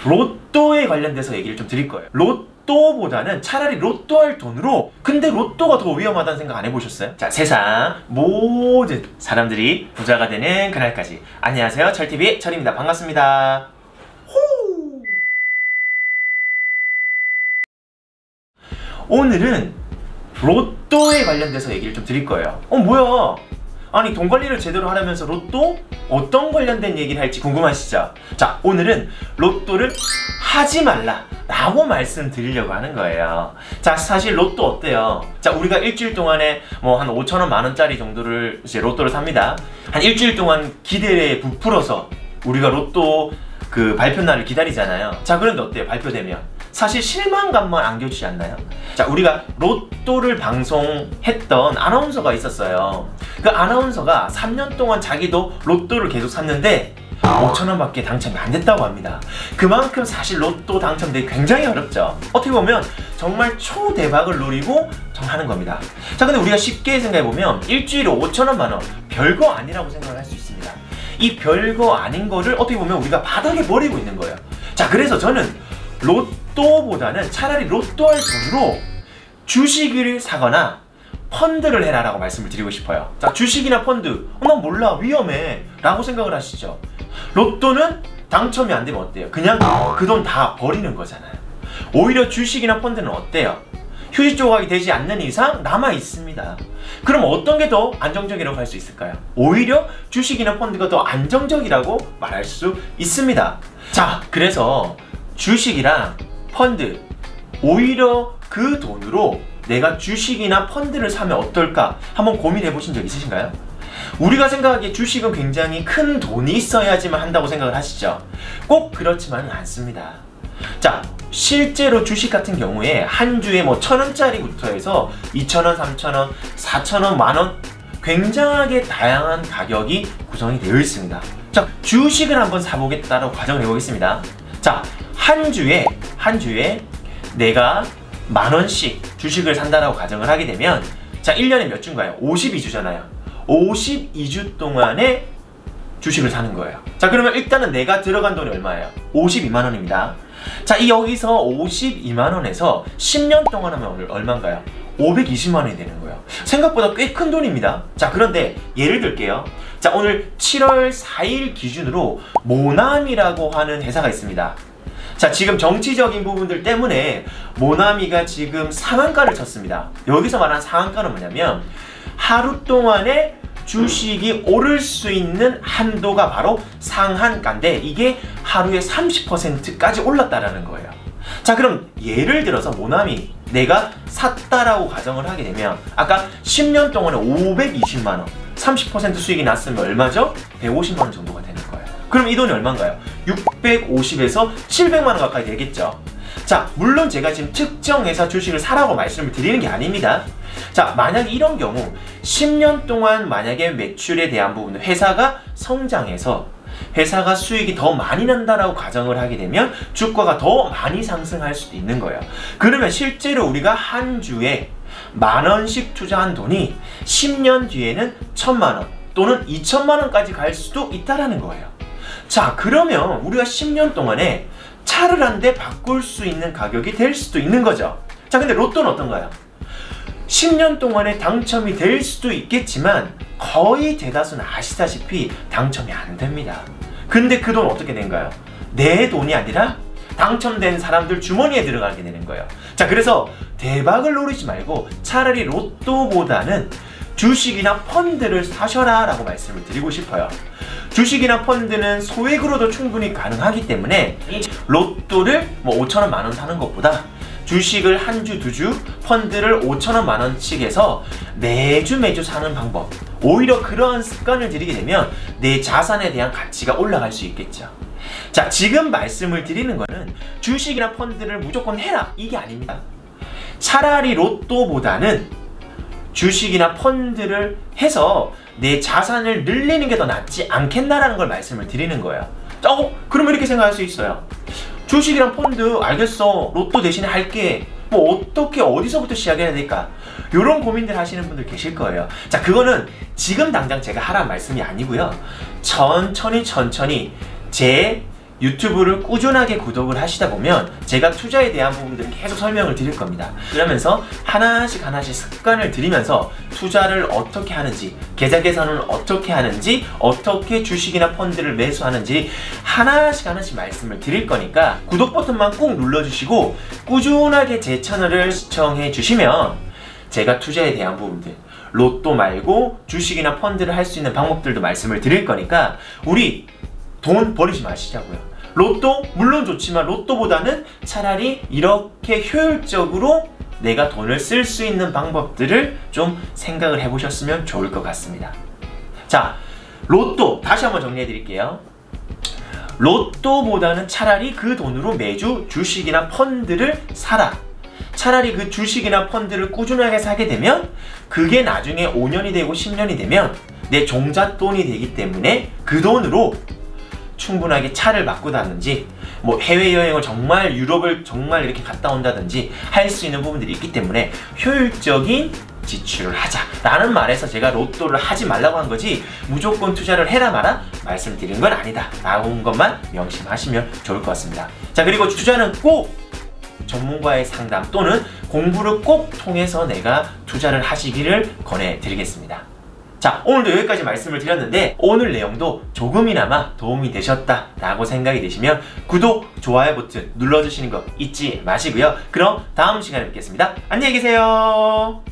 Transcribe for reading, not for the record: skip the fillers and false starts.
로또에 관련돼서 얘기를 좀 드릴 거예요. 로또보다는 차라리 로또 할 돈으로, 근데 로또가 더 위험하다는 생각 안 해보셨어요? 자, 세상 모든 사람들이 부자가 되는 그날까지. 안녕하세요, 철TV의 철입니다. 반갑습니다. 호! 오늘은 로또에 관련돼서 얘기를 좀 드릴 거예요. 뭐야? 아니, 돈 관리를 제대로 하려면서 로또? 어떤 관련된 얘기를 할지 궁금하시죠? 자, 오늘은 로또를 하지 말라 라고 말씀드리려고 하는 거예요. 자, 사실 로또 어때요? 자, 우리가 일주일 동안에 뭐 한 5천원, 만원짜리 정도를 이제 로또를 삽니다. 한 일주일 동안 기대에 부풀어서 우리가 로또 그 발표 날을 기다리잖아요. 자, 그런데 어때요? 발표되면 사실 실망감만 안겨주지 않나요? 자, 우리가 로또를 방송했던 아나운서가 있었어요. 그 아나운서가 3년 동안 자기도 로또를 계속 샀는데 5천원밖에 당첨이 안 됐다고 합니다. 그만큼 사실 로또 당첨되기 굉장히 어렵죠. 어떻게 보면 정말 초대박을 노리고 하는 겁니다. 자, 근데 우리가 쉽게 생각해보면 일주일에 5천원, 만원 별거 아니라고 생각할 수 있습니다. 이 별거 아닌 거를 어떻게 보면 우리가 바닥에 버리고 있는 거예요. 자, 그래서 저는 로또보다는 차라리 로또 할 돈으로 주식을 사거나 펀드를 해라 라고 말씀을 드리고 싶어요. 자, 주식이나 펀드, 난 몰라, 위험해 라고 생각을 하시죠. 로또는 당첨이 안 되면 어때요? 그냥 그 돈 다 버리는 거잖아요. 오히려 주식이나 펀드는 어때요? 휴지 조각이 되지 않는 이상 남아 있습니다. 그럼 어떤 게 더 안정적이라고 할 수 있을까요? 오히려 주식이나 펀드가 더 안정적이라고 말할 수 있습니다. 자, 그래서 주식이랑 펀드, 오히려 그 돈으로 내가 주식이나 펀드를 사면 어떨까 한번 고민해 보신 적 있으신가요? 우리가 생각하기에 주식은 굉장히 큰 돈이 있어야지만 한다고 생각을 하시죠. 꼭 그렇지만은 않습니다. 자, 실제로 주식 같은 경우에 한 주에 뭐 1,000원짜리부터 해서 2,000원, 3,000원, 4,000원, 만원, 굉장하게 다양한 가격이 구성이 되어 있습니다. 자, 주식을 한번 사보겠다라고 가정을 해보겠습니다. 자, 한 주에 내가 만원씩 주식을 산다라고 가정을 하게 되면, 자, 1년에 몇 주인가요? 52주잖아요. 52주 동안에 주식을 사는 거예요. 자, 그러면 일단은 내가 들어간 돈이 얼마예요? 52만원입니다. 자, 여기서 52만원에서 10년 동안 하면 얼마인가요? 520만원이 되는 거예요. 생각보다 꽤 큰 돈입니다. 자, 그런데 예를 들게요. 자, 오늘 7월 4일 기준으로 모나미라고 하는 회사가 있습니다. 자, 지금 정치적인 부분들 때문에 모나미가 지금 상한가를 쳤습니다. 여기서 말하는 상한가는 뭐냐면 하루 동안에 주식이 오를 수 있는 한도가 바로 상한가인데 이게 하루에 30%까지 올랐다라는 거예요. 자, 그럼 예를 들어서 모나미 내가 샀다라고 가정을 하게 되면 아까 10년 동안에 520만원 30% 수익이 났으면 얼마죠? 150만원 정도가 되는 거예요. 그럼 이 돈이 얼마인가요? 650에서 700만원 가까이 되겠죠. 자, 물론 제가 지금 특정 회사 주식을 사라고 말씀을 드리는 게 아닙니다. 자, 만약에 이런 경우 10년 동안 만약에 매출에 대한 부분 회사가 성장해서 회사가 수익이 더 많이 난다라고 가정을 하게 되면 주가가 더 많이 상승할 수도 있는 거예요. 그러면 실제로 우리가 한 주에 만원씩 투자한 돈이 10년 뒤에는 1,000만원 또는 2,000만원까지 갈 수도 있다라는 거예요. 자, 그러면 우리가 10년 동안에 차를 한 대 바꿀 수 있는 가격이 될 수도 있는 거죠. 자, 근데 로또는 어떤가요? 10년 동안에 당첨이 될 수도 있겠지만 거의 대다수는 아시다시피 당첨이 안 됩니다. 근데 그 돈 어떻게 된가요? 내 돈이 아니라 당첨된 사람들 주머니에 들어가게 되는 거예요. 자, 그래서 대박을 노리지 말고 차라리 로또보다는 주식이나 펀드를 사셔라 라고 말씀을 드리고 싶어요. 주식이나 펀드는 소액으로도 충분히 가능하기 때문에 로또를 뭐 5천원, 만원 사는 것보다 주식을 한 주, 두 주, 펀드를 5천원, 만원씩 해서 매주 사는 방법, 오히려 그러한 습관을 들이게 되면 내 자산에 대한 가치가 올라갈 수 있겠죠. 자, 지금 말씀을 드리는 거는 주식이나 펀드를 무조건 해라 이게 아닙니다. 차라리 로또보다는 주식이나 펀드를 해서 내 자산을 늘리는 게 더 낫지 않겠나라는 걸 말씀을 드리는 거예요. 그러면 이렇게 생각할 수 있어요. 주식이랑 펀드 알겠어, 로또 대신에 할게, 뭐 어떻게 어디서부터 시작해야 될까, 이런 고민들 하시는 분들 계실 거예요. 자, 그거는 지금 당장 제가 하라는 말씀이 아니고요, 천천히 제 유튜브를 꾸준하게 구독을 하시다 보면 제가 투자에 대한 부분들을 계속 설명을 드릴 겁니다. 그러면서 하나씩 습관을 들이면서 투자를 어떻게 하는지, 계좌 개선을 어떻게 하는지, 어떻게 주식이나 펀드를 매수하는지 하나씩 말씀을 드릴 거니까 구독 버튼만 꾹 눌러주시고 꾸준하게 제 채널을 시청해 주시면 제가 투자에 대한 부분들, 로또 말고 주식이나 펀드를 할 수 있는 방법들도 말씀을 드릴 거니까 우리 돈 버리지 마시자고요. 로또 물론 좋지만 로또보다는 차라리 이렇게 효율적으로 내가 돈을 쓸 수 있는 방법들을 좀 생각을 해보셨으면 좋을 것 같습니다. 자, 로또 다시 한번 정리해 드릴게요. 로또보다는 차라리 그 돈으로 매주 주식이나 펀드를 사라. 차라리 그 주식이나 펀드를 꾸준하게 사게 되면 그게 나중에 5년이 되고 10년이 되면 내 종잣돈이 되기 때문에 그 돈으로 충분하게 차를 바꾸다든지 뭐 해외여행을 정말 유럽을 정말 이렇게 갔다 온다든지 할 수 있는 부분들이 있기 때문에 효율적인 지출을 하자 라는 말에서 제가 로또를 하지 말라고 한 거지 무조건 투자를 해라 마라 말씀드린 건 아니다 라는 것만 명심하시면 좋을 것 같습니다. 자, 그리고 투자는 꼭 전문가의 상담 또는 공부를 꼭 통해서 내가 투자를 하시기를 권해드리겠습니다. 자, 오늘도 여기까지 말씀을 드렸는데 오늘 내용도 조금이나마 도움이 되셨다라고 생각이 되시면 구독, 좋아요 버튼 눌러주시는 거 잊지 마시고요. 그럼 다음 시간에 뵙겠습니다. 안녕히 계세요.